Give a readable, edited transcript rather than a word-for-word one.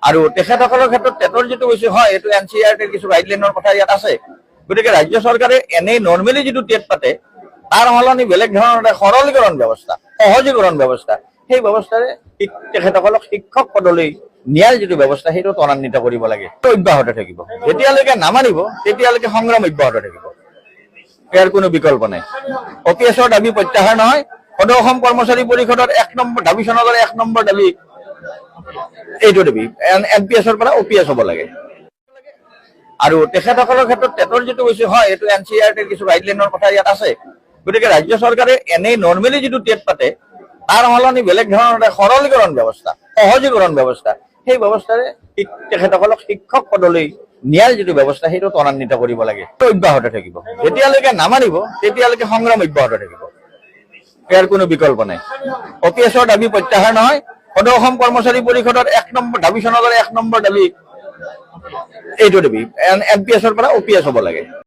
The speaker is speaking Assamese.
আৰু তেখেতসকলৰ ক্ষেত্ৰত টেটৰ যিটো হৈছে হয় এইটো এনচিইআৰটিৰ কিছু গাইডলাইনৰ কথা ইয়াত আছে। গতিকে ৰাজ্য চৰকাৰে এনেই নৰ্মেলি যিটো টেট পাতে তাৰ সলনি বেলেগ ধৰণৰ এটা সৰলীকৰণ ব্যৱস্থা, সহজীকৰণ ব্যৱস্থা, সেই ব্যৱস্থাৰে তেখেতসকলক শিক্ষক পদলৈ নিয়াৰ যিটো ব্যৱস্থা সেইটো ত্বৰান্বিত কৰিব লাগে, অব্যাহত থাকিব। যেতিয়ালৈকে নামানিব তেতিয়ালৈকে সংগ্ৰাম অব্যাহত থাকিব, ইয়াৰ কোনো বিকল্প নাই। OPSৰ দাবী প্ৰত্যাহাৰ নহয়। সদৌ অসম কৰ্মচাৰী পৰিষদৰ 1 নম্বৰ দাবী চনদৰ 1 নম্বৰ দাবী এইটো দাবী NPSৰ পৰা OPS হ'ব লাগে। আৰু তেখেতসকলৰ ক্ষেত্ৰত টেটৰ যিটো হৈছে হয় এইটো এনচিইআৰটিৰ কিছু গাইডলাইনৰ কথা ইয়াত আছে। গতিকে ৰাজ্য চৰকাৰে এনেই নৰ্মেলি যিটো টেট পাতে তাৰ সলনি বেলেগ ধৰণৰ এটা সৰলীকৰণ ব্যৱস্থা, সহজীকৰণ ব্যৱস্থা, সেই ব্যৱস্থাৰে তেখেতসকলক শিক্ষক পদলৈ নিয়াৰ যিটো ব্যৱস্থা সেইটো ত্বৰান্বিত কৰিব লাগে, অব্যাহত থাকিব। যেতিয়ালৈকে নামানিব তেতিয়ালৈকে সংগ্ৰাম অব্যাহত থাকিব, ইয়াৰ কোনো বিকল্প নাই। OPSৰ দাবী প্ৰত্যাহাৰ নহয়। সদৌ অসম কৰ্মচাৰী পৰিষদৰ 1 নম্বৰ দাবী চনদৰ 1 নম্বৰ দাবী এইটো দাবী NPSৰ পৰা OPS হ'ব লাগে।